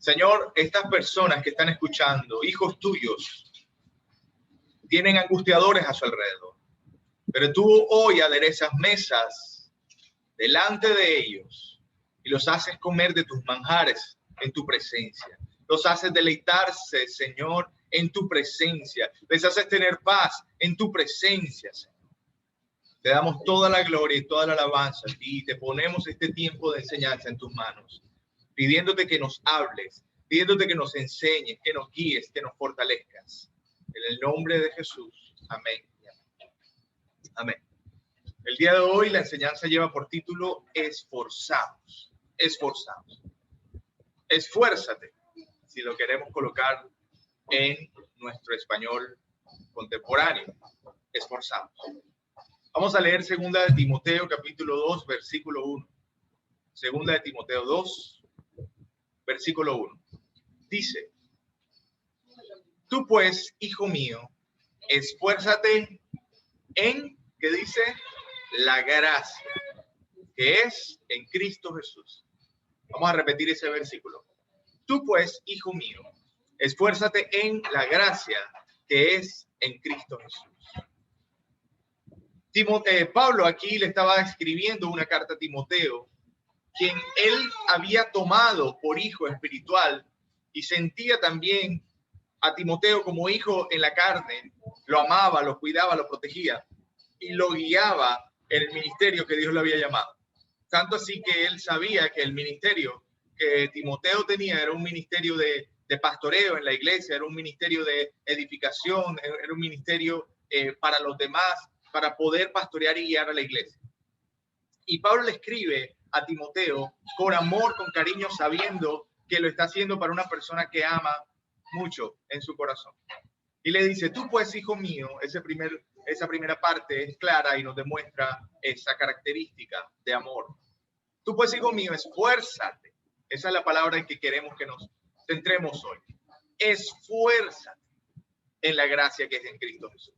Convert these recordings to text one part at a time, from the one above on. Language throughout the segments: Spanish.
Señor, estas personas que están escuchando, hijos tuyos, tienen angustiadores a su alrededor, pero tú hoy aderezas mesas delante de ellos y los haces comer de tus manjares en tu presencia. Los haces deleitarse, Señor, en tu presencia. Les haces tener paz en tu presencia, Señor. Te damos toda la gloria y toda la alabanza y te ponemos este tiempo de enseñanza en tus manos, pidiéndote que nos hables, pidiéndote que nos enseñes, que nos guíes, que nos fortalezcas. En el nombre de Jesús. Amén. Amén. El día de hoy la enseñanza lleva por título Esforzados. Esforzados. Esfuérzate, si lo queremos colocar en nuestro español contemporáneo. Esforzados. Vamos a leer segunda de Timoteo, capítulo 2, versículo 1. Segunda de Timoteo 2, versículo 1. Dice: tú pues, hijo mío, esfuérzate en, ¿qué dice? La gracia que es en Cristo Jesús. Vamos a repetir ese versículo. Tú pues, hijo mío, esfuérzate en la gracia que es en Cristo Jesús. Pablo aquí le estaba escribiendo una carta a Timoteo, quien él había tomado por hijo espiritual y sentía también a Timoteo como hijo en la carne. Lo amaba, lo cuidaba, lo protegía y lo guiaba en el ministerio que Dios le había llamado. Tanto así que él sabía que el ministerio que Timoteo tenía era un ministerio de pastoreo en la iglesia, era un ministerio de edificación, era un ministerio para los demás, para poder pastorear y guiar a la iglesia. Y Pablo le escribe a Timoteo con amor, con cariño, sabiendo que lo está haciendo para una persona que ama mucho en su corazón. Y le dice: tú pues, hijo mío, esa primera parte es clara y nos demuestra esa característica de amor. Tú pues, hijo mío, esfuérzate. Esa es la palabra en que queremos que nos centremos hoy. Esfuérzate en la gracia que es en Cristo Jesús.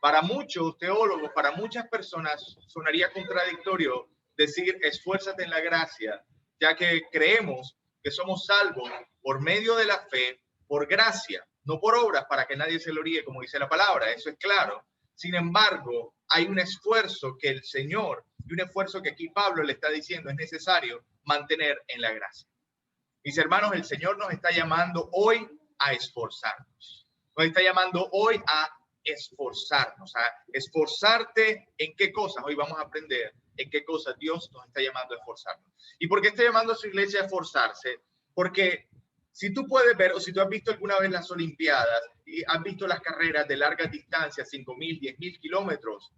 Para muchos teólogos, para muchas personas, sonaría contradictorio decir esfuérzate en la gracia, ya que creemos que somos salvos por medio de la fe, por gracia, no por obras, para que nadie se gloríe, como dice la palabra. Eso es claro. Sin embargo, hay un esfuerzo que el Señor, y un esfuerzo que aquí Pablo le está diciendo es necesario mantener en la gracia. Mis hermanos, el Señor nos está llamando hoy a esforzarnos. Nos está llamando hoy a esforzarnos, a esforzarte en qué cosas. Hoy vamos a aprender en qué cosas Dios nos está llamando a esforzarnos. ¿Y por qué está llamando a su iglesia a esforzarse? Porque si tú puedes ver, o si tú has visto alguna vez las Olimpiadas y has visto las carreras de largas distancias, 5.000, 10.000 kilómetros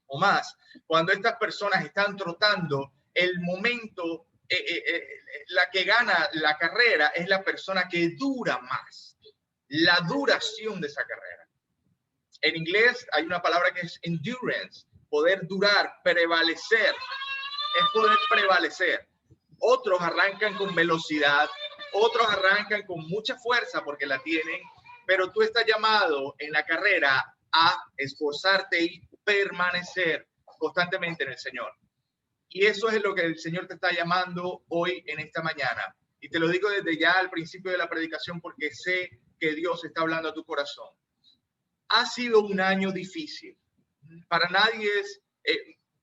o más, cuando estas personas están trotando, el momento, la que gana la carrera es la persona que dura más, la duración de esa carrera. En inglés hay una palabra que es endurance, poder durar, prevalecer, es poder prevalecer. Otros arrancan con velocidad, otros arrancan con mucha fuerza porque la tienen, pero tú estás llamado en la carrera a esforzarte y permanecer constantemente en el Señor. Y eso es lo que el Señor te está llamando hoy en esta mañana. Y te lo digo desde ya al principio de la predicación porque sé que Dios está hablando a tu corazón. Ha sido un año difícil. Para nadie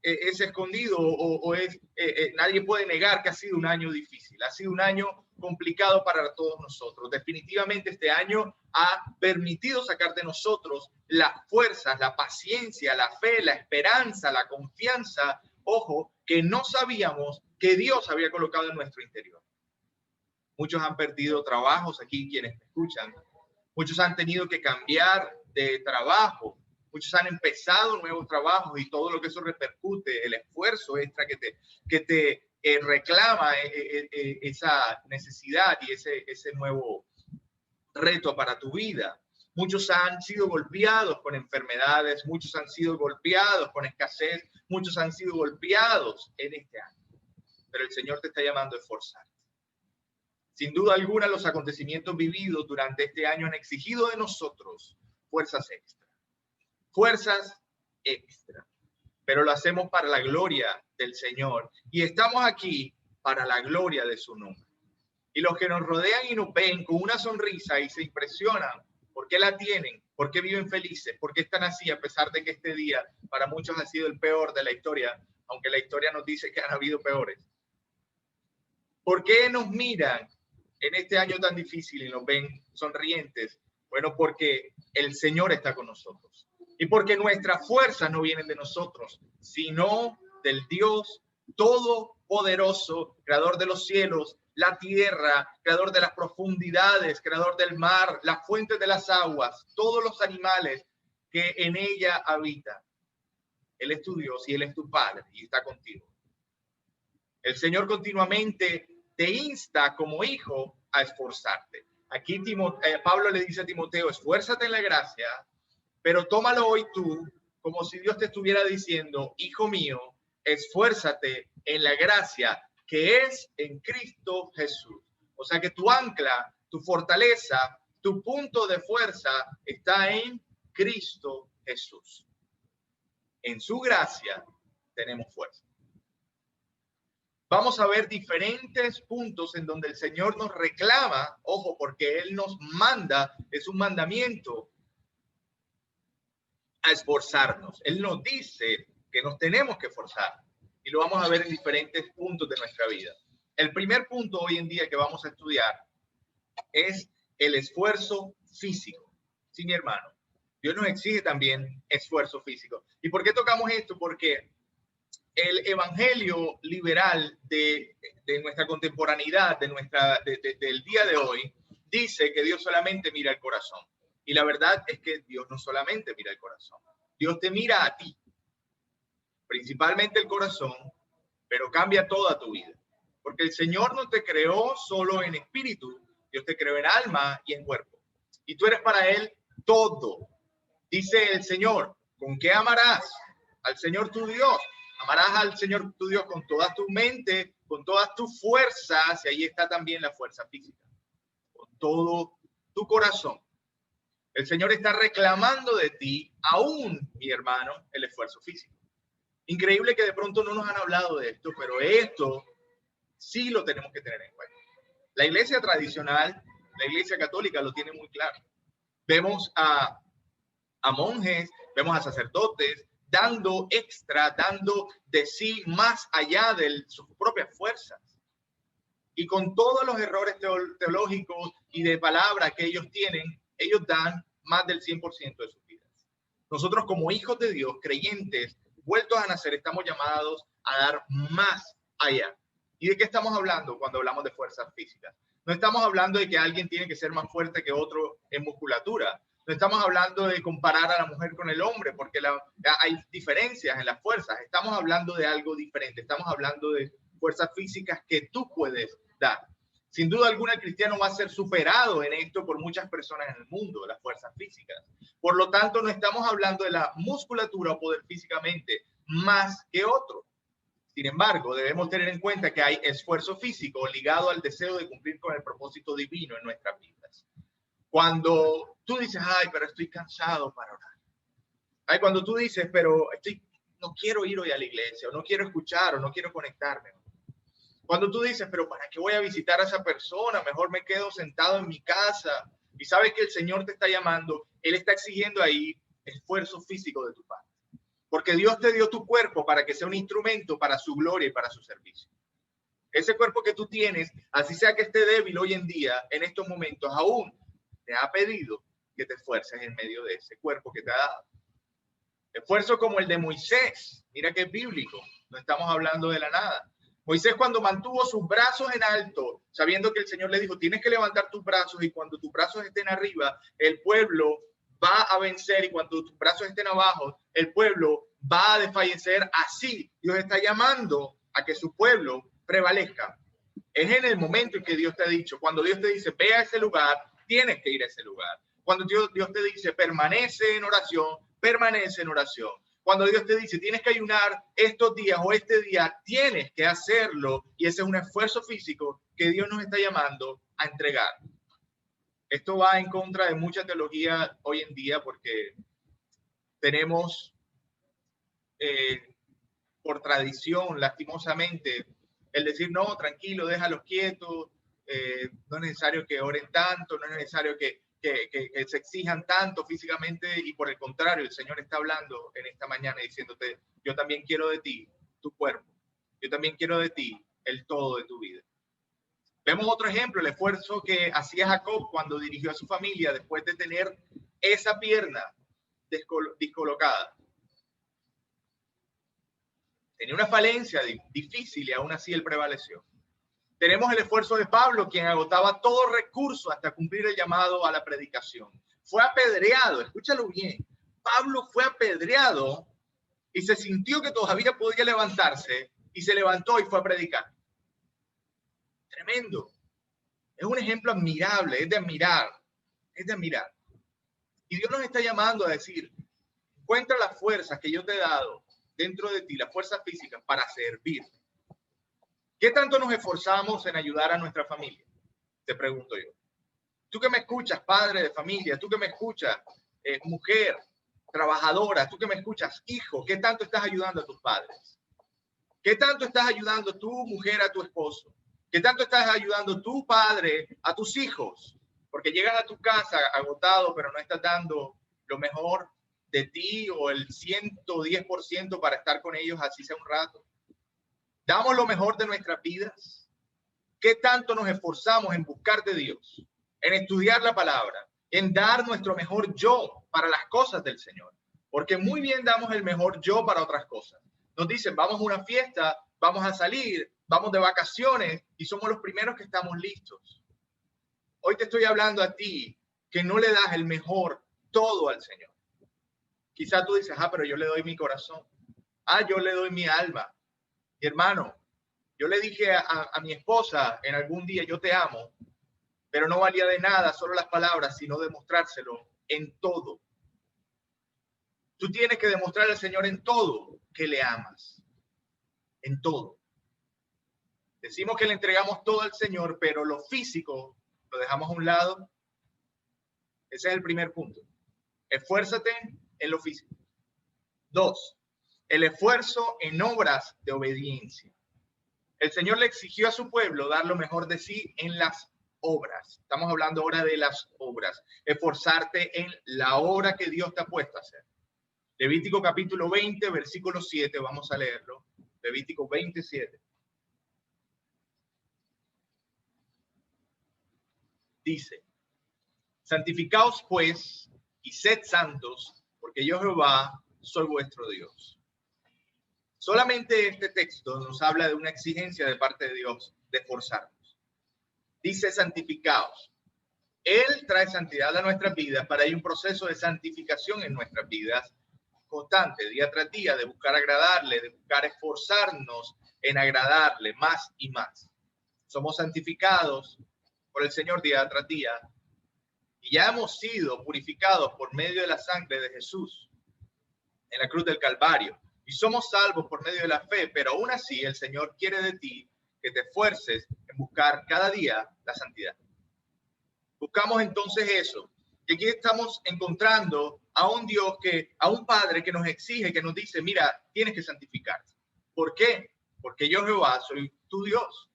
es escondido nadie puede negar que ha sido un año difícil. Ha sido un año complicado para todos nosotros. Definitivamente este año ha permitido sacar de nosotros las fuerzas, la paciencia, la fe, la esperanza, la confianza, ojo, que no sabíamos que Dios había colocado en nuestro interior. Muchos han perdido trabajos aquí, quienes me escuchan. Muchos han tenido que cambiar de trabajo. Muchos han empezado nuevos trabajos y todo lo que eso repercute, el esfuerzo extra que te reclama esa necesidad y ese nuevo reto para tu vida. Muchos han sido golpeados con enfermedades, muchos han sido golpeados con escasez, muchos han sido golpeados en este año. Pero el Señor te está llamando a esforzarte. Sin duda alguna, los acontecimientos vividos durante este año han exigido de nosotros fuerzas extra. Fuerzas extra. Pero lo hacemos para la gloria del Señor. Y estamos aquí para la gloria de su nombre. Y los que nos rodean y nos ven con una sonrisa y se impresionan, ¿por qué la tienen? ¿Por qué viven felices? ¿Por qué están así a pesar de que este día para muchos ha sido el peor de la historia, aunque la historia nos dice que han habido peores? ¿Por qué nos miran en este año tan difícil y nos ven sonrientes? Bueno, porque el Señor está con nosotros y porque nuestras fuerzas no vienen de nosotros, sino del Dios todopoderoso, creador de los cielos, la tierra, creador de las profundidades, creador del mar, las fuentes de las aguas, todos los animales que en ella habitan. Él es tu Dios y Él es tu Padre y está contigo. El Señor continuamente te insta como hijo a esforzarte. Aquí Pablo le dice a Timoteo, esfuérzate en la gracia, pero tómalo hoy tú como si Dios te estuviera diciendo, hijo mío, esfuérzate en la gracia que es en Cristo Jesús. O sea que tu ancla, tu fortaleza, tu punto de fuerza está en Cristo Jesús. En su gracia tenemos fuerza. Vamos a ver diferentes puntos en donde el Señor nos reclama, ojo, porque Él nos manda, es un mandamiento a esforzarnos. Él nos dice que nos tenemos que esforzar y lo vamos a ver en diferentes puntos de nuestra vida. El primer punto hoy en día que vamos a estudiar es el esfuerzo físico. Sí, mi hermano, Dios nos exige también esfuerzo físico. ¿Y por qué tocamos esto? Porque el evangelio liberal de nuestra contemporaneidad, del día de hoy, dice que Dios solamente mira el corazón. Y la verdad es que Dios no solamente mira el corazón. Dios te mira a ti, principalmente el corazón, pero cambia toda tu vida. Porque el Señor no te creó solo en espíritu, Dios te creó en alma y en cuerpo. Y tú eres para Él todo. Dice el Señor, ¿con qué amarás al Señor tu Dios? Amarás al Señor tu Dios con toda tu mente, con todas tus fuerzas, y ahí está también la fuerza física, con todo tu corazón. El Señor está reclamando de ti, aún, mi hermano, el esfuerzo físico. Increíble que de pronto no nos han hablado de esto, pero esto sí lo tenemos que tener en cuenta. La iglesia tradicional, la iglesia católica lo tiene muy claro. Vemos a monjes, vemos a sacerdotes, dando extra, dando de sí más allá de sus propias fuerzas. Y con todos los errores teológicos y de palabra que ellos tienen, ellos dan más del 100% de sus vidas. Nosotros como hijos de Dios, creyentes, vueltos a nacer, estamos llamados a dar más allá. ¿Y de qué estamos hablando cuando hablamos de fuerzas físicas? No estamos hablando de que alguien tiene que ser más fuerte que otro en musculatura. No estamos hablando de comparar a la mujer con el hombre, porque hay diferencias en las fuerzas. Estamos hablando de algo diferente. Estamos hablando de fuerzas físicas que tú puedes dar. Sin duda alguna, el cristiano va a ser superado en esto por muchas personas en el mundo, de las fuerzas físicas. Por lo tanto, no estamos hablando de la musculatura o poder físicamente más que otro. Sin embargo, debemos tener en cuenta que hay esfuerzo físico ligado al deseo de cumplir con el propósito divino en nuestras vidas. Cuando tú dices, ay, pero estoy cansado para orar. Ay, cuando tú dices, pero no quiero ir hoy a la iglesia, o no quiero escuchar, o no quiero conectarme. Cuando tú dices, pero ¿para qué voy a visitar a esa persona? Mejor me quedo sentado en mi casa. Y sabes que el Señor te está llamando, Él está exigiendo ahí esfuerzo físico de tu parte. Porque Dios te dio tu cuerpo para que sea un instrumento para su gloria y para su servicio. Ese cuerpo que tú tienes, así sea que esté débil hoy en día, en estos momentos, aún te ha pedido que te esfuerces en medio de ese cuerpo que te ha dado. Esfuerzo como el de Moisés. Mira que es bíblico. No estamos hablando de la nada. Moisés, cuando mantuvo sus brazos en alto, sabiendo que el Señor le dijo, tienes que levantar tus brazos y cuando tus brazos estén arriba, el pueblo va a vencer y cuando tus brazos estén abajo, el pueblo va a desfallecer. Así Dios está llamando a que su pueblo prevalezca. Es en el momento en que Dios te ha dicho, cuando Dios te dice, ve a ese lugar, tienes que ir a ese lugar. Cuando Dios te dice, permanece en oración, permanece en oración. Cuando Dios te dice, tienes que ayunar estos días o este día, tienes que hacerlo. Y ese es un esfuerzo físico que Dios nos está llamando a entregar. Esto va en contra de mucha teología hoy en día porque tenemos, por tradición, lastimosamente, el decir, no, tranquilo, déjalos quietos, no es necesario que oren tanto, no es necesario que se exijan tanto físicamente, y por el contrario, el Señor está hablando en esta mañana diciéndote, yo también quiero de ti tu cuerpo, yo también quiero de ti el todo de tu vida. Vemos otro ejemplo, el esfuerzo que hacía Jacob cuando dirigió a su familia después de tener esa pierna descolocada. Tenía una falencia difícil y aún así él prevaleció. Tenemos el esfuerzo de Pablo, quien agotaba todo recurso hasta cumplir el llamado a la predicación. Fue apedreado, escúchalo bien. Pablo fue apedreado y se sintió que todavía podía levantarse y se levantó y fue a predicar. Tremendo. Es un ejemplo admirable, es de admirar, es de admirar. Y Dios nos está llamando a decir, encuentra las fuerzas que yo te he dado dentro de ti, las fuerzas físicas para servir. ¿Qué tanto nos esforzamos en ayudar a nuestra familia? Te pregunto yo. Tú que me escuchas, padre de familia, tú que me escuchas, mujer, trabajadora, tú que me escuchas, hijo, ¿qué tanto estás ayudando a tus padres? ¿Qué tanto estás ayudando tú, mujer, a tu esposo? ¿Qué tanto estás ayudando tú, padre, a tus hijos? Porque llegan a tu casa agotados, pero no estás dando lo mejor de ti o el 110% para estar con ellos, así sea un rato. ¿Damos lo mejor de nuestras vidas? ¿Qué tanto nos esforzamos en buscar de Dios, en estudiar la palabra, en dar nuestro mejor yo para las cosas del Señor? Porque muy bien damos el mejor yo para otras cosas. Nos dicen, vamos a una fiesta, vamos a salir, vamos de vacaciones y somos los primeros que estamos listos. Hoy te estoy hablando a ti que no le das el mejor todo al Señor. Quizá tú dices, pero yo le doy mi corazón. Yo le doy mi alma. Mi hermano, yo le dije a mi esposa en algún día, yo te amo, pero no valía de nada solo las palabras, sino demostrárselo en todo. Tú tienes que demostrar al Señor en todo que le amas. En todo. Decimos que le entregamos todo al Señor, pero lo físico lo dejamos a un lado. Ese es el primer punto. Esfuérzate en lo físico. 2, el esfuerzo en obras de obediencia. El Señor le exigió a su pueblo dar lo mejor de sí en las obras. Estamos hablando ahora de las obras. Esforzarte en la obra que Dios te ha puesto a hacer. Levítico capítulo 20, versículo 7, vamos a leerlo. Levítico 27. Dice, santificaos pues y sed santos, porque yo Jehová soy vuestro Dios. Solamente este texto nos habla de una exigencia de parte de Dios de esforzarnos. Dice santificaos. Él trae santidad a nuestras vidas, para hay un proceso de santificación en nuestras vidas constante, día tras día, de buscar agradarle, de buscar esforzarnos en agradarle más y más. Somos santificados por el Señor día tras día y ya hemos sido purificados por medio de la sangre de Jesús en la cruz del Calvario y somos salvos por medio de la fe, pero aún así el Señor quiere de ti que te esfuerces en buscar cada día la santidad. Buscamos entonces eso. Y aquí estamos encontrando a un Dios a un Padre que nos exige, que nos dice, mira, tienes que santificarte. ¿Por qué? Porque yo Jehová soy tu Dios.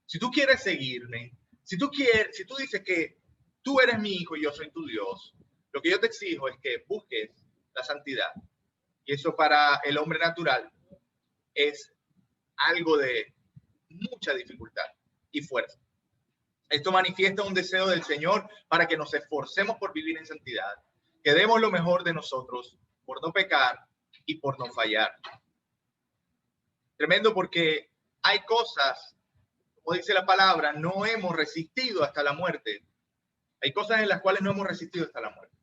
Si tú quieres seguirme, si tú dices que tú eres mi hijo y yo soy tu Dios, lo que yo te exijo es que busques la santidad. Y eso para el hombre natural es algo de mucha dificultad y fuerza. Esto manifiesta un deseo del Señor para que nos esforcemos por vivir en santidad, que demos lo mejor de nosotros por no pecar y por no fallar. Tremendo, porque hay cosas, como dice la palabra, no hemos resistido hasta la muerte. Hay cosas en las cuales no hemos resistido hasta la muerte.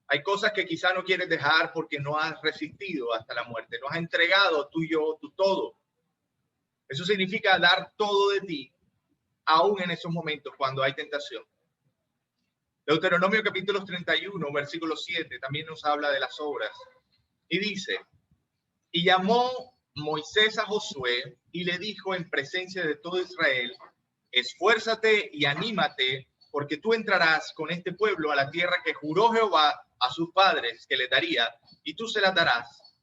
Hay cosas que quizá no quieres dejar porque no has resistido hasta la muerte. No has entregado tu todo. Eso significa dar todo de ti, aún en esos momentos cuando hay tentación. Deuteronomio capítulo 31, versículo 7, también nos habla de las obras. Y dice, y llamó Moisés a Josué y le dijo en presencia de todo Israel, esfuérzate y anímate, porque tú entrarás con este pueblo a la tierra que juró Jehová a sus padres que le daría, y tú se la darás,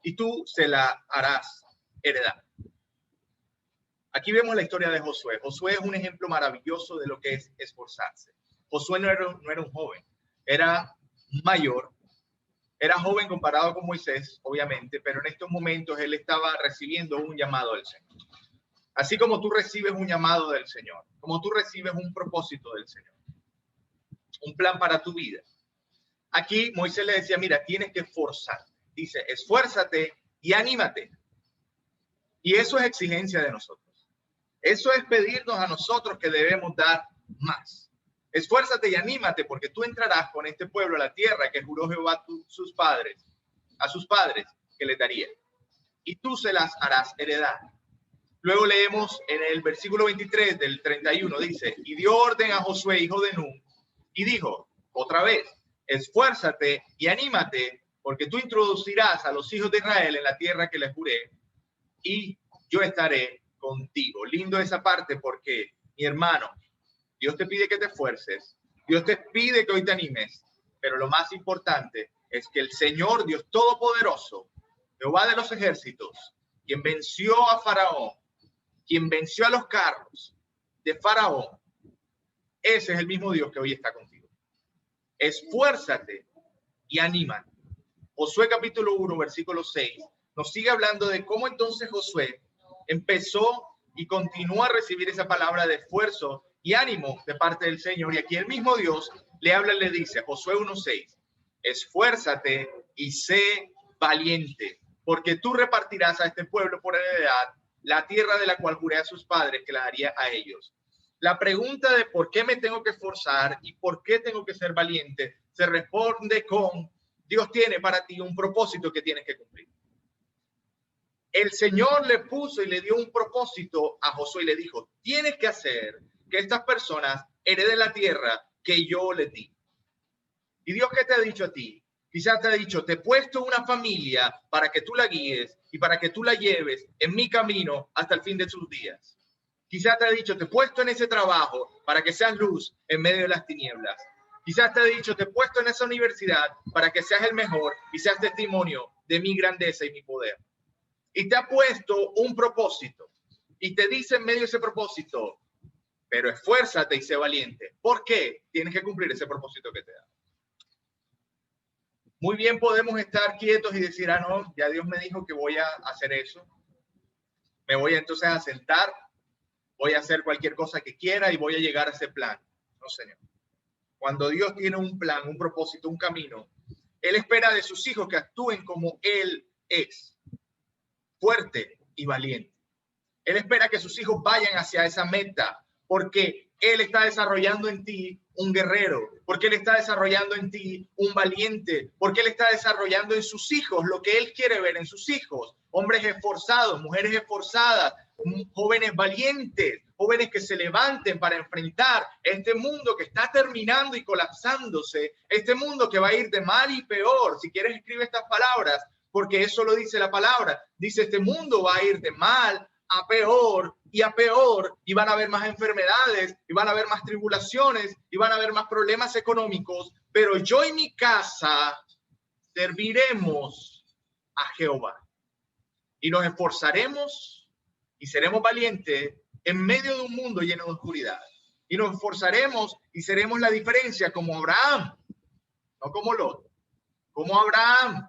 y tú se la harás heredar. Aquí vemos la historia de Josué. Josué es un ejemplo maravilloso de lo que es esforzarse. Josué no era un joven, era mayor, era joven comparado con Moisés, obviamente, pero en estos momentos él estaba recibiendo un llamado del Señor. Así como tú recibes un llamado del Señor, como tú recibes un propósito del Señor, un plan para tu vida. Aquí Moisés le decía, mira, tienes que esforzarte. Dice, esfuérzate y anímate. Y eso es exigencia de nosotros. Eso es pedirnos a nosotros que debemos dar más. Esfuérzate y anímate porque tú entrarás con este pueblo a la tierra que juró Jehová a sus padres que les daría. Y tú se las harás heredar. Luego leemos en el versículo 23 del 31, dice, y dio orden a Josué, hijo de Nun, y dijo, otra vez, esfuérzate y anímate, porque tú introducirás a los hijos de Israel en la tierra que les juré, y yo estaré contigo. Lindo esa parte porque, mi hermano, Dios te pide que te esfuerces, Dios te pide que hoy te animes, pero lo más importante es que el Señor, Dios Todopoderoso, Jehová de los ejércitos, quien venció a Faraón, quien venció a los carros de Faraón, ese es el mismo Dios que hoy está contigo. Esfuérzate y anímate. Josué capítulo 1, versículo 6, nos sigue hablando de cómo entonces Josué empezó y continúa a recibir esa palabra de esfuerzo y ánimo de parte del Señor. Y aquí el mismo Dios le habla y le dice, Josué 1:6, esfuérzate y sé valiente, porque tú repartirás a este pueblo por heredad la tierra de la cual juré a sus padres que la daría a ellos. La pregunta de por qué me tengo que esforzar y por qué tengo que ser valiente se responde con Dios tiene para ti un propósito que tienes que cumplir. El Señor le puso y le dio un propósito a Josué y le dijo, tienes que hacer que estas personas hereden la tierra que yo les di. ¿Y Dios qué te ha dicho a ti? Quizás te ha dicho, te he puesto una familia para que tú la guíes y para que tú la lleves en mi camino hasta el fin de sus días. Quizás te ha dicho, te he puesto en ese trabajo para que seas luz en medio de las tinieblas. Quizás te ha dicho, te he puesto en esa universidad para que seas el mejor y seas testimonio de mi grandeza y mi poder. Y te ha puesto un propósito y te dice en medio de ese propósito, pero esfuérzate y sé valiente. ¿Por qué? Tienes que cumplir ese propósito que te da. Muy bien podemos estar quietos y decir, ah, no, ya Dios me dijo que voy a hacer eso. Me voy entonces a sentar, voy a hacer cualquier cosa que quiera y voy a llegar a ese plan. No, Señor. Cuando Dios tiene un plan, un propósito, un camino, Él espera de sus hijos que actúen como Él es, fuerte y valiente. Él espera que sus hijos vayan hacia esa meta, porque Él está desarrollando en ti un guerrero, porque Él está desarrollando en ti un valiente, porque Él está desarrollando en sus hijos lo que Él quiere ver en sus hijos. Hombres esforzados, mujeres esforzadas, jóvenes valientes, jóvenes que se levanten para enfrentar este mundo que está terminando y colapsándose, este mundo que va a ir de mal y peor. Si quieres, escribe estas palabras, porque eso lo dice la palabra. Dice, este mundo va a ir de mal a peor, y van a haber más enfermedades, y van a haber más tribulaciones, y van a haber más problemas económicos, pero yo y mi casa serviremos a Jehová. Y nos esforzaremos y seremos valientes en medio de un mundo lleno de oscuridad. Y nos esforzaremos y seremos la diferencia como Abraham, no como Lot, como Abraham.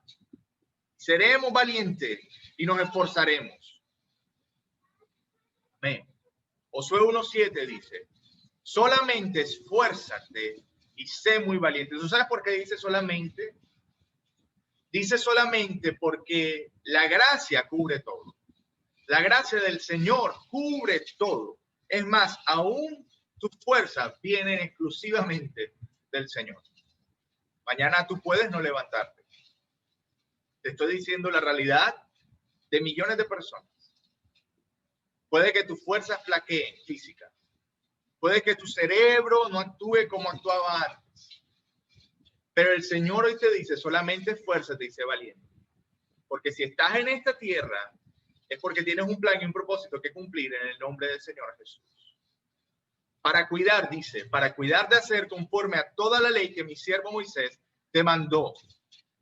Seremos valientes y nos esforzaremos. Amén. Josué 1:7 dice, solamente esfuérzate y sé muy valiente. ¿Tú sabes por qué dice solamente? Dice solamente porque la gracia cubre todo. La gracia del Señor cubre todo. Es más, aún tus fuerzas vienen exclusivamente del Señor. Mañana tú puedes no levantarte. Te estoy diciendo la realidad de millones de personas. Puede que tus fuerzas flaqueen físicas. Puede que tu cerebro no actúe como actuaba antes. Pero el Señor hoy te dice, solamente esfuérzate y sé valiente. Porque si estás en esta tierra, es porque tienes un plan y un propósito que cumplir en el nombre del Señor Jesús. Para cuidar, dice, para cuidar de hacer conforme a toda la ley que mi siervo Moisés te mandó.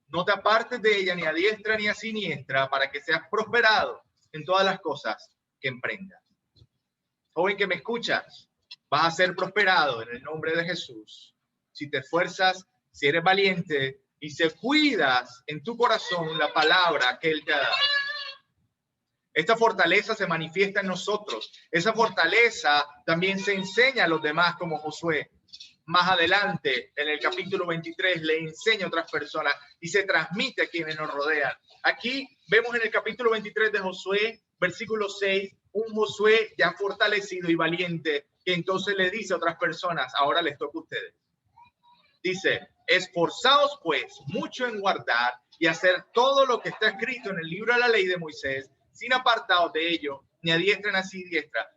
No te apartes de ella ni a diestra ni a siniestra, para que seas prosperado en todas las cosas que emprendas. Joven que me escuchas, vas a ser prosperado en el nombre de Jesús. Si te esfuerzas, si eres valiente y si cuidas en tu corazón la palabra que Él te ha dado. Esta fortaleza se manifiesta en nosotros. Esa fortaleza también se enseña a los demás, como Josué. Más adelante, en el capítulo 23, le enseña a otras personas y se transmite a quienes nos rodean. Aquí vemos en el capítulo 23 de Josué, versículo 6, un Josué ya fortalecido y valiente, que entonces le dice a otras personas, ahora les toca a ustedes. Dice, esforzaos pues mucho en guardar y hacer todo lo que está escrito en el libro de la ley de Moisés, sin apartados de ello, ni a diestra ni a siniestra,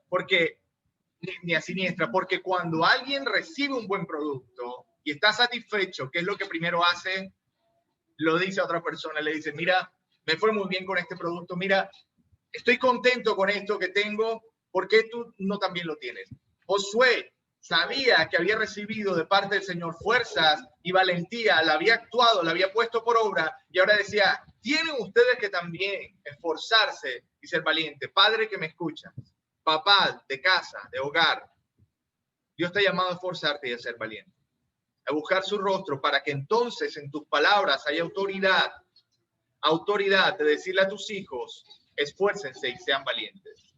ni a siniestra, porque cuando alguien recibe un buen producto y está satisfecho, ¿qué es lo que primero hace? Lo dice a otra persona, le dice, mira, me fue muy bien con este producto, mira, estoy contento con esto que tengo, ¿por qué tú no también lo tienes? Josué sabía que había recibido de parte del Señor fuerzas y valentía, la había actuado, la había puesto por obra y ahora decía, tienen ustedes que también esforzarse y ser valientes. Padre que me escucha, papá de casa, de hogar, Dios te ha llamado a esforzarte y a ser valiente, a buscar su rostro para que entonces en tus palabras haya autoridad de decirle a tus hijos, esfuércense y sean valientes.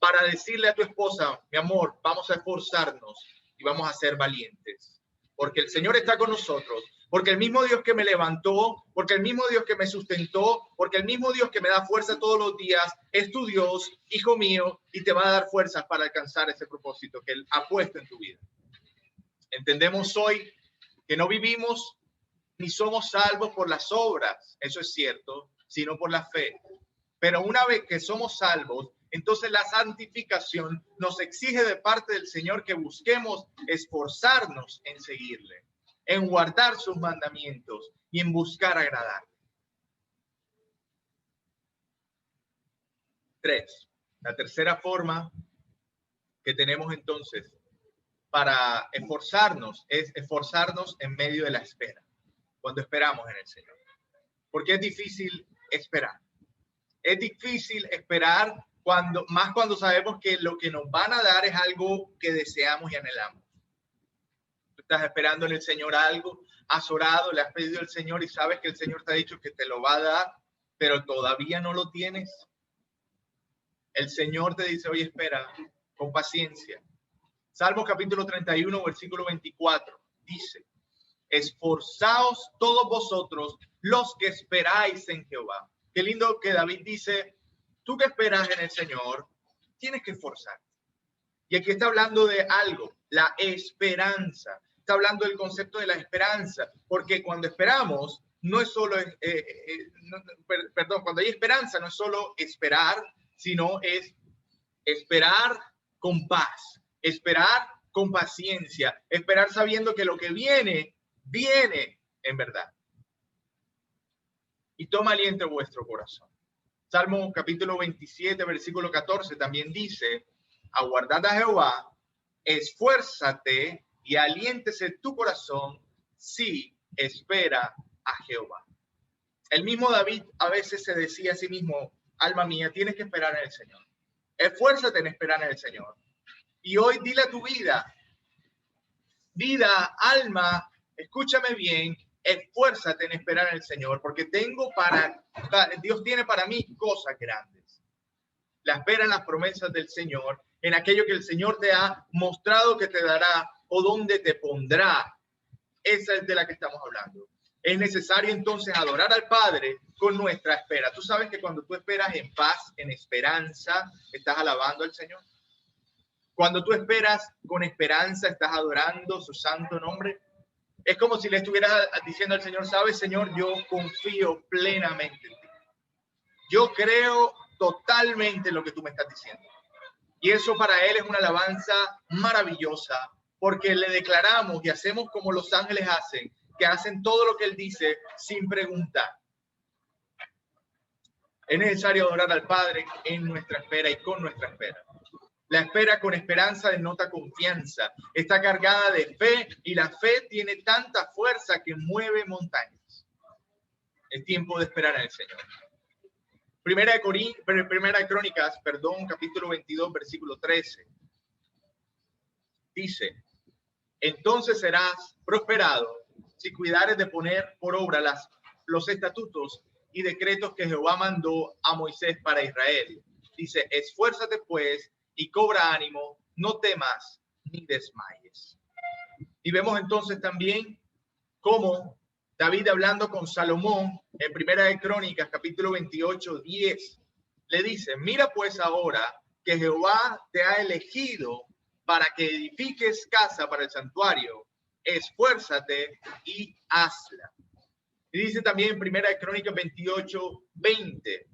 Para decirle a tu esposa, mi amor, vamos a esforzarnos y vamos a ser valientes, porque el Señor está con nosotros, porque el mismo Dios que me levantó, porque el mismo Dios que me sustentó, porque el mismo Dios que me da fuerza todos los días, es tu Dios, hijo mío, y te va a dar fuerzas para alcanzar ese propósito que Él ha puesto en tu vida. Entendemos hoy que no vivimos ni somos salvos por las obras, eso es cierto, sino por la fe. Pero una vez que somos salvos, entonces la santificación nos exige de parte del Señor que busquemos esforzarnos en seguirle, en guardar sus mandamientos y en buscar agradarle. 3. La tercera forma que tenemos entonces para esforzarnos es esforzarnos en medio de la espera, cuando esperamos en el Señor. Porque es difícil esperar. Es difícil esperar cuando sabemos que lo que nos van a dar es algo que deseamos y anhelamos. Tú estás esperando en el Señor algo, has orado, le has pedido al Señor y sabes que el Señor te ha dicho que te lo va a dar, pero todavía no lo tienes. El Señor te dice, oye, espera, con paciencia. Salmo capítulo 31, versículo 24, dice, esforzaos todos vosotros los que esperáis en Jehová. Qué lindo que David dice, tú que esperas en el Señor, tienes que esforzarte. Y aquí está hablando de algo, la esperanza. Está hablando del concepto de la esperanza, porque cuando esperamos, no es solo, cuando hay esperanza, no es solo esperar, sino es esperar con paz, esperar con paciencia, esperar sabiendo que lo que viene, viene en verdad. Y toma aliento en vuestro corazón. Salmo capítulo 27, versículo 14 también dice, aguardad a Jehová, esfuérzate y aliéntese tu corazón si espera a Jehová. El mismo David a veces se decía a sí mismo, alma mía, tienes que esperar en el Señor. Esfuérzate en esperar en el Señor. Y hoy dile a tu vida, alma, escúchame bien, esfuérzate en esperar en el Señor, porque Dios tiene para mí cosas grandes. La espera en las promesas del Señor, en aquello que el Señor te ha mostrado que te dará o donde te pondrá. Esa es de la que estamos hablando. Es necesario entonces adorar al Padre con nuestra espera. Tú sabes que cuando tú esperas en paz, en esperanza, estás alabando al Señor. Cuando tú esperas con esperanza, estás adorando su santo nombre. Es como si le estuvieras diciendo al Señor, sabes, Señor, yo confío plenamente en ti. Yo creo totalmente en lo que tú me estás diciendo. Y eso para Él es una alabanza maravillosa, porque le declaramos y hacemos como los ángeles hacen, que hacen todo lo que Él dice sin preguntar. Es necesario adorar al Padre en nuestra espera y con nuestra espera. La espera con esperanza denota confianza. Está cargada de fe y la fe tiene tanta fuerza que mueve montañas. Es tiempo de esperar en el Señor. Primera de Crónicas, capítulo 22, versículo 13. Dice, entonces serás prosperado si cuidares de poner por obra los estatutos y decretos que Jehová mandó a Moisés para Israel. Dice, esfuérzate pues y cobra ánimo, no temas ni desmayes. Y vemos entonces también cómo David, hablando con Salomón en Primera de Crónicas, capítulo 28, 10, le dice, mira pues ahora que Jehová te ha elegido para que edifiques casa para el santuario, esfuérzate y hazla. Y dice también en Primera de Crónicas 28, 20,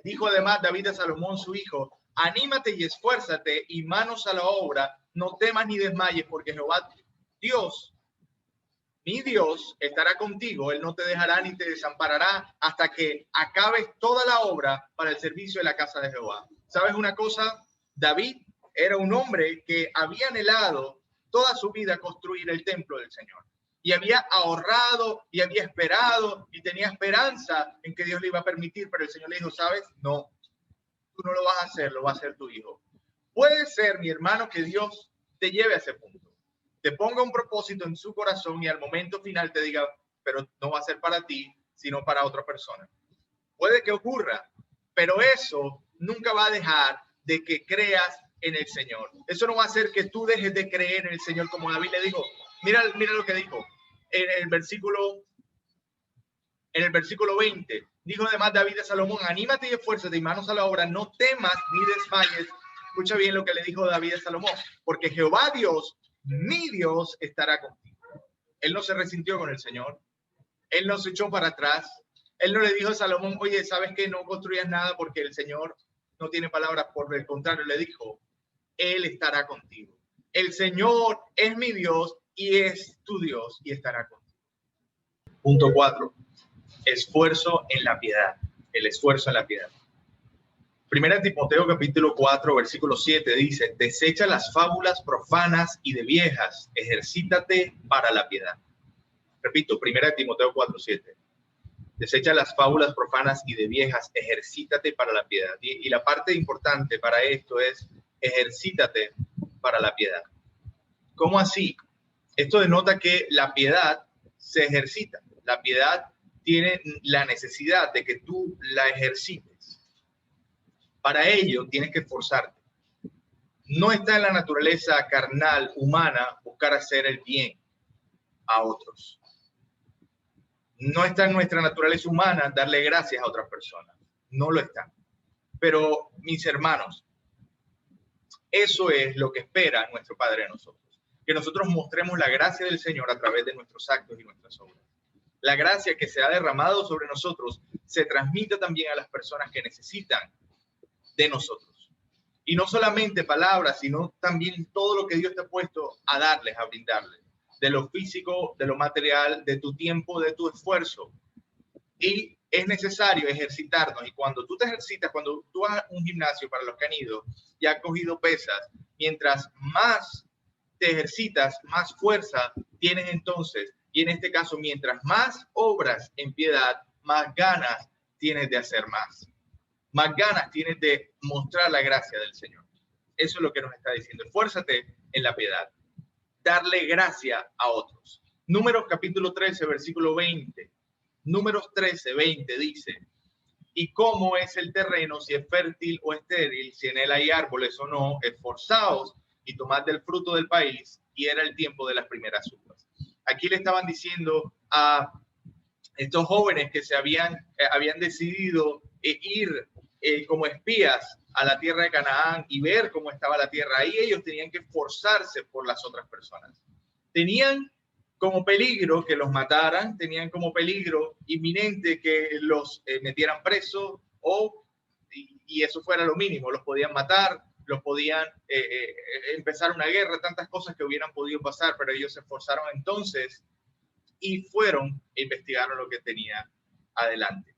dijo además David a Salomón su hijo, anímate y esfuérzate y manos a la obra, no temas ni desmayes, porque Jehová Dios, mi Dios, estará contigo, él no te dejará ni te desamparará hasta que acabes toda la obra para el servicio de la casa de Jehová. ¿Sabes una cosa? David era un hombre que había anhelado toda su vida construir el templo del Señor. Y había ahorrado y había esperado y tenía esperanza en que Dios le iba a permitir, pero el Señor le dijo, ¿sabes? No, tú no lo vas a hacer, lo va a hacer tu hijo. Puede ser, mi hermano, que Dios te lleve a ese punto, te ponga un propósito en su corazón y al momento final te diga, pero no va a ser para ti, sino para otra persona. Puede que ocurra, pero eso nunca va a dejar de que creas en el Señor. Eso no va a hacer que tú dejes de creer en el Señor, como David le dijo. Mira lo que dijo en el versículo 20. Dijo además David a Salomón, anímate y esfuérzate y manos a la obra, no temas ni desmayes. Escucha bien lo que le dijo David a Salomón, porque Jehová Dios, mi Dios, estará contigo. Él no se resintió con el Señor. Él no se echó para atrás. Él no le dijo a Salomón, oye, ¿sabes qué? No construyas nada porque el Señor no tiene palabras. Por el contrario, le dijo, Él estará contigo. El Señor es mi Dios y es tu Dios y estará contigo. Punto 4. Esfuerzo en la piedad. El esfuerzo en la piedad. Primera Timoteo capítulo 4, versículo 7 dice, desecha las fábulas profanas y de viejas, ejercítate para la piedad. Repito, Primera Timoteo 4, 7. Desecha las fábulas profanas y de viejas, ejercítate para la piedad. Y la parte importante para esto es, ejercítate para la piedad. ¿Cómo así? Esto denota que la piedad se ejercita. La piedad tiene la necesidad de que tú la ejercites. Para ello tienes que esforzarte. No está en la naturaleza carnal humana buscar hacer el bien a otros. No está en nuestra naturaleza humana darle gracias a otras personas. No lo está. Pero, mis hermanos, eso es lo que espera nuestro Padre de nosotros. Que nosotros mostremos la gracia del Señor a través de nuestros actos y nuestras obras. La gracia que se ha derramado sobre nosotros se transmite también a las personas que necesitan de nosotros. Y no solamente palabras, sino también todo lo que Dios te ha puesto a darles, a brindarles. De lo físico, de lo material, de tu tiempo, de tu esfuerzo. Y es necesario ejercitarnos. Y cuando tú te ejercitas, cuando tú vas a un gimnasio, para los que han ido y han cogido pesas, mientras más te ejercitas, más fuerza tienes entonces. Y en este caso, mientras más obras en piedad, más ganas tienes de hacer más. Más ganas tienes de mostrar la gracia del Señor. Eso es lo que nos está diciendo. Esfuérzate en la piedad. Darle gracia a otros. Números capítulo 13, versículo 20. Números 13, 20 dice, ¿y cómo es el terreno, si es fértil o estéril, si en él hay árboles o no? Esforzaos y tomad del fruto del país. Y era el tiempo de las primeras uvas. Aquí le estaban diciendo a estos jóvenes que se habían decidido ir como espías a la tierra de Canaán y ver cómo estaba la tierra. Ahí ellos tenían que esforzarse por las otras personas. Tenían como peligro que los mataran, tenían como peligro inminente que los metieran presos y eso fuera lo mínimo, los podían matar, los podían empezar una guerra, tantas cosas que hubieran podido pasar, pero ellos se esforzaron entonces y fueron e investigaron lo que tenía adelante.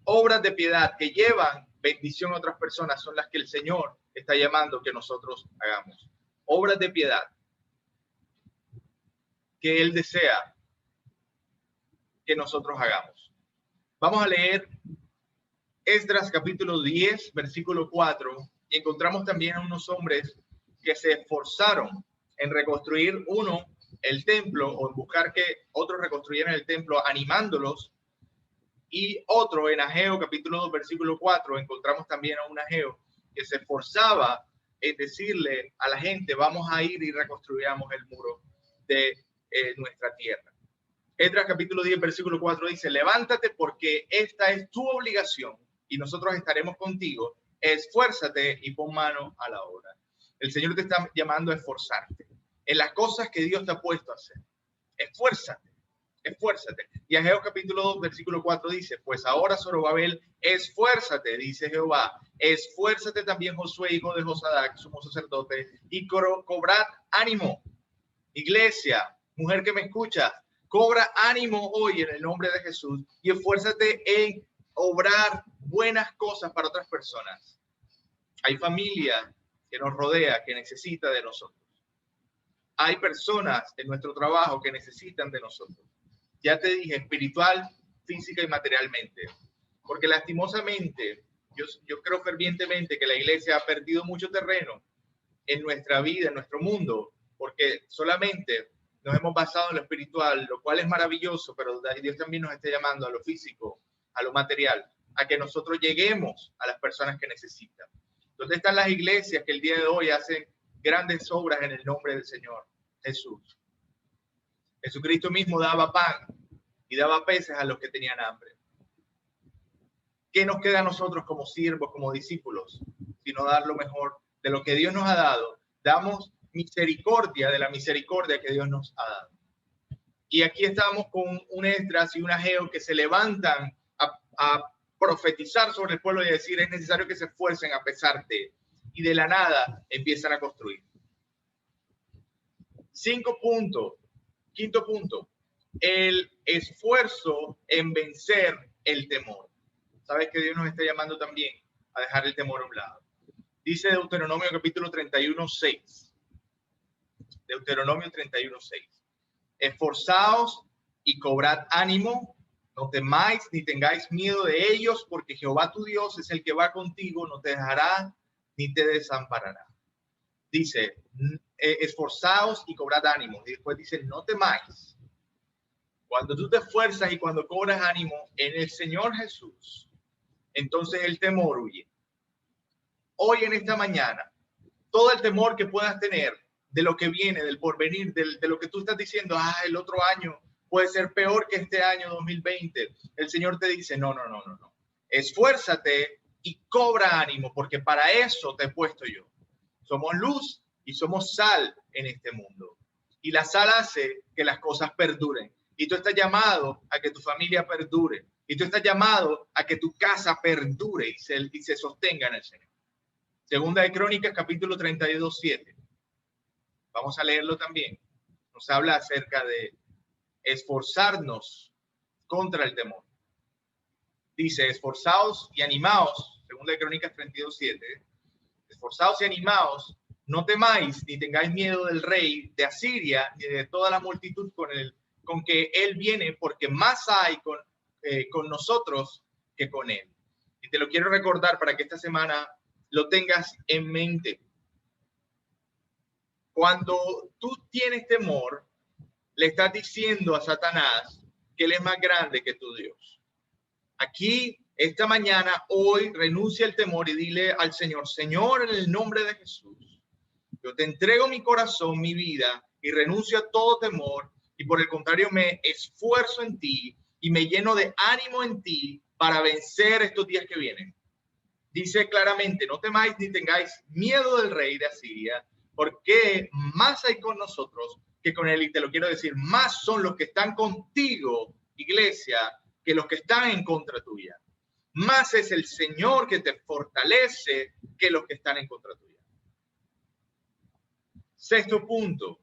Obras de piedad que llevan bendición a otras personas son las que el Señor está llamando que nosotros hagamos. Obras de piedad que Él desea que nosotros hagamos. Vamos a leer Esdras capítulo 10, versículo 4, y encontramos también a unos hombres que se esforzaron en reconstruir el templo, o en buscar que otros reconstruyeran el templo, animándolos. Y otro en Ageo capítulo 2, versículo 4, encontramos también a un Ageo que se esforzaba en decirle a la gente, vamos a ir y reconstruyamos el muro de nuestra tierra. Esdras capítulo 10, versículo 4 dice, levántate porque esta es tu obligación y nosotros estaremos contigo. Esfuérzate y pon mano a la obra. El Señor te está llamando a esforzarte en las cosas que Dios te ha puesto a hacer. Esfuérzate, esfuérzate. Y Ageo capítulo 2, versículo 4 dice, pues ahora Zorobabel, esfuérzate, dice Jehová. Esfuérzate también Josué, hijo de Josadac, sumo sacerdote, y cobrad ánimo. Iglesia, mujer que me escucha, cobra ánimo hoy en el nombre de Jesús y esfuérzate en obrar buenas cosas para otras personas. Hay familia que nos rodea, que necesita de nosotros. Hay personas en nuestro trabajo que necesitan de nosotros. Ya te dije, espiritual, física y materialmente. Porque lastimosamente, yo creo fervientemente que la iglesia ha perdido mucho terreno en nuestra vida, en nuestro mundo, porque solamente nos hemos basado en lo espiritual, lo cual es maravilloso, pero Dios también nos está llamando a lo físico, a lo material, a que nosotros lleguemos a las personas que necesitan. ¿Dónde están las iglesias que el día de hoy hacen grandes obras en el nombre del Señor Jesús? Jesucristo mismo daba pan y daba peces a los que tenían hambre. ¿Qué nos queda a nosotros como siervos, como discípulos, sino dar lo mejor de lo que Dios nos ha dado? Damos misericordia de la misericordia que Dios nos ha dado. Y aquí estamos con un Esdras y un Ageo que se levantan a profetizar sobre el pueblo y decir, es necesario que se esfuercen a pesar de, y de la nada empiezan a construir. 5 puntos. Quinto punto, el esfuerzo en vencer el temor. Sabes que Dios nos está llamando también a dejar el temor a un lado. Dice Deuteronomio capítulo 31, 6. Deuteronomio 31, 6. Esforzaos y cobrad ánimo, no temáis ni tengáis miedo de ellos, porque Jehová tu Dios es el que va contigo, no te dejará ni te desamparará. Dice, esforzaos y cobrad ánimo. Y después dice, no temáis. Cuando tú te esfuerzas y cuando cobras ánimo en el Señor Jesús, entonces el temor huye. Hoy en esta mañana, todo el temor que puedas tener de lo que viene, del porvenir, de lo que tú estás diciendo, el otro año puede ser peor que este año 2020. El Señor te dice, no. Esfuérzate y cobra ánimo, porque para eso te he puesto yo. Somos luz y somos sal en este mundo. Y la sal hace que las cosas perduren. Y tú estás llamado a que tu familia perdure. Y tú estás llamado a que tu casa perdure y se sostenga en el Señor. Segunda de Crónicas, capítulo 32, 7. Vamos a leerlo también. Nos habla acerca de esforzarnos contra el temor. Dice, esforzaos y animaos. Segunda de Crónicas 32, 7. Esforzaos y animaos, no temáis ni tengáis miedo del rey de Asiria ni de toda la multitud con que él viene, porque más hay con nosotros que con él. Y te lo quiero recordar para que esta semana lo tengas en mente. Cuando tú tienes temor, le estás diciendo a Satanás que él es más grande que tu Dios. Aquí, esta mañana, hoy, renuncia al temor y dile al Señor, Señor, en el nombre de Jesús, yo te entrego mi corazón, mi vida, y renuncio a todo temor, y por el contrario me esfuerzo en ti y me lleno de ánimo en ti para vencer estos días que vienen. Dice claramente, no temáis ni tengáis miedo del rey de Asiria, porque más hay con nosotros que con él. Y te lo quiero decir, más son los que están contigo, iglesia, que los que están en contra tuya. Más es el Señor que te fortalece que los que están en contra tuya. Sexto punto,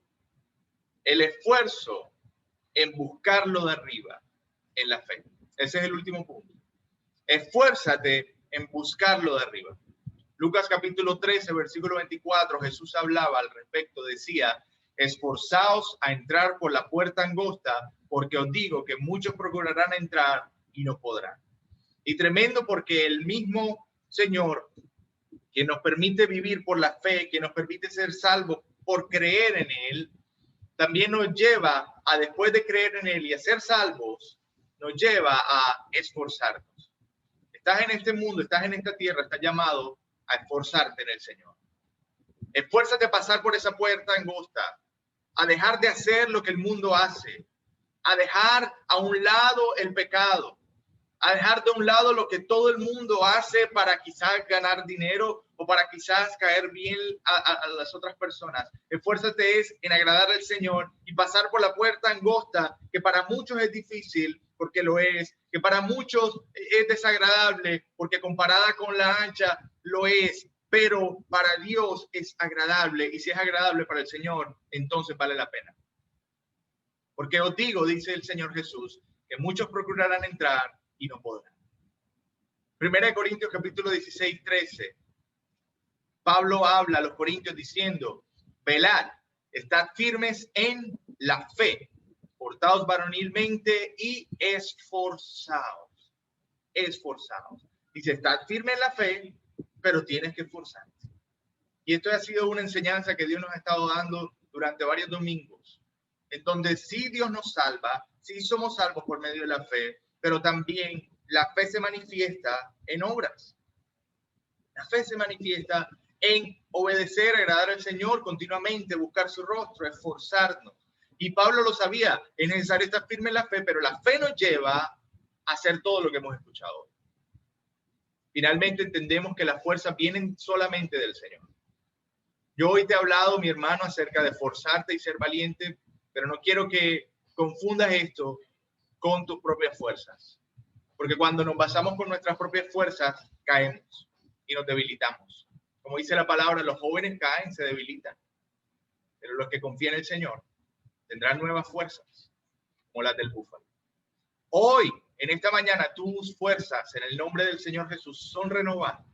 el esfuerzo en buscarlo de arriba en la fe. Ese es el último punto. Esfuérzate en buscarlo de arriba. Lucas capítulo 13, versículo 24, Jesús hablaba al respecto, decía, esforzaos a entrar por la puerta angosta, porque os digo que muchos procurarán entrar y no podrán. Y tremendo porque el mismo Señor, que nos permite vivir por la fe, que nos permite ser salvos por creer en Él, también nos lleva a, después de creer en Él y a ser salvos, nos lleva a esforzarnos. Estás en este mundo, estás en esta tierra, estás llamado a esforzarte en el Señor. Esfuérzate a pasar por esa puerta angosta, a dejar de hacer lo que el mundo hace, a dejar a un lado el pecado, a dejar de un lado lo que todo el mundo hace para quizás ganar dinero o para quizás caer bien a las otras personas. Esfuérzate en agradar al Señor y pasar por la puerta angosta, que para muchos es difícil, porque lo es, que para muchos es desagradable, porque comparada con la ancha lo es, pero para Dios es agradable, y si es agradable para el Señor, entonces vale la pena. Porque os digo, dice el Señor Jesús, que muchos procurarán entrar y no podrán. Primera de Corintios capítulo 16, 13. Pablo habla a los corintios diciendo: velad, estad firmes en la fe, portaos varonilmente y esforzaos. Esforzaos. Dice, estad firme en la fe, pero tienes que esforzarte. Y esto ha sido una enseñanza que Dios nos ha estado dando durante varios domingos, en donde sí Dios nos salva, sí somos salvos por medio de la fe, pero también la fe se manifiesta en obras. La fe se manifiesta en obedecer, agradar al Señor continuamente, buscar su rostro, esforzarnos. Y Pablo lo sabía, es necesario estar firme en la fe, pero la fe nos lleva a hacer todo lo que hemos escuchado hoy. Finalmente entendemos que las fuerzas vienen solamente del Señor. Yo hoy te he hablado, mi hermano, acerca de esforzarte y ser valiente, pero no quiero que confundas esto con tus propias fuerzas. Porque cuando nos basamos con nuestras propias fuerzas, caemos y nos debilitamos. Como dice la palabra, los jóvenes caen, se debilitan. Pero los que confían en el Señor tendrán nuevas fuerzas, como las del búfalo. Hoy, en esta mañana, tus fuerzas, en el nombre del Señor Jesús, son renovadas.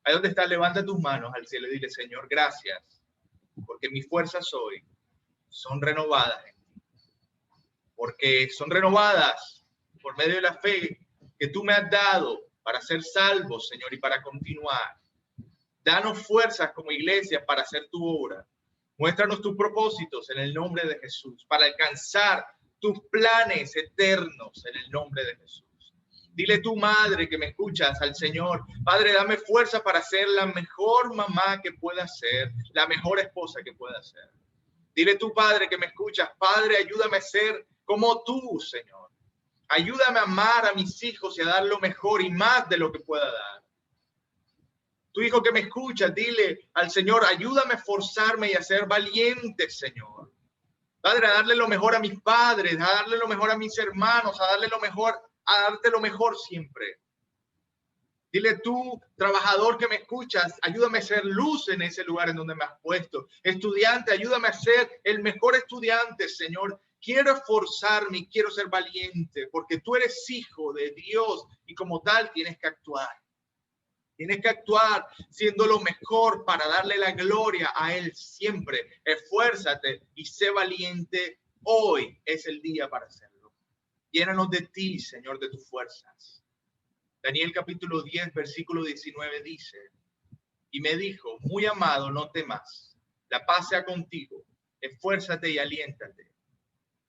Ahí donde estás, levanta tus manos al cielo y dile: Señor, gracias, porque mis fuerzas hoy son renovadas. Porque son renovadas por medio de la fe que tú me has dado para ser salvos, Señor, y para continuar. Danos fuerzas como iglesia para hacer tu obra. Muéstranos tus propósitos en el nombre de Jesús, para alcanzar tus planes eternos en el nombre de Jesús. Dile tu madre que me escuchas al Señor: Padre, dame fuerza para ser la mejor mamá que pueda ser, la mejor esposa que pueda ser. Dile tu padre que me escuchas: Padre, ayúdame a ser como tú, Señor. Ayúdame a amar a mis hijos y a dar lo mejor y más de lo que pueda dar. Tu hijo que me escucha, dile al Señor: ayúdame a esforzarme y a ser valiente, Señor. Padre, a darle lo mejor a mis padres, a darle lo mejor a mis hermanos, a darle lo mejor, a darte lo mejor siempre. Dile tú, trabajador que me escuchas: ayúdame a ser luz en ese lugar en donde me has puesto. Estudiante, ayúdame a ser el mejor estudiante, Señor. Quiero esforzarme y quiero ser valiente, porque tú eres hijo de Dios y como tal tienes que actuar. Tienes que actuar siendo lo mejor para darle la gloria a Él siempre. Esfuérzate y sé valiente. Hoy es el día para hacerlo. Llénanos de ti, Señor, de tus fuerzas. Daniel capítulo 10, versículo 19 dice: y me dijo: muy amado, no temas, la paz sea contigo, esfuérzate y aliéntate.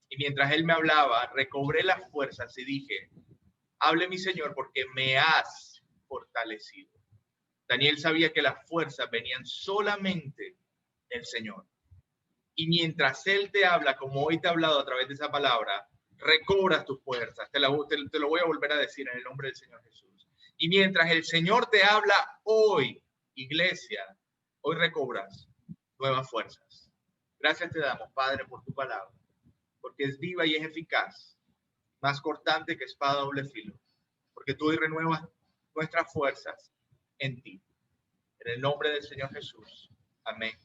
Y mientras él me hablaba, recobré las fuerzas y dije: hable mi Señor, porque me has fortalecido. Daniel sabía que las fuerzas venían solamente del Señor. Y mientras Él te habla, como hoy te ha hablado a través de esa palabra, recobras tus fuerzas. Te lo voy a volver a decir en el nombre del Señor Jesús. Y mientras el Señor te habla hoy, iglesia, hoy recobras nuevas fuerzas. Gracias te damos, Padre, por tu palabra, porque es viva y es eficaz, más cortante que espada doble filo, porque tú hoy renuevas nuestras fuerzas en ti. En el nombre del Señor Jesús. Amén.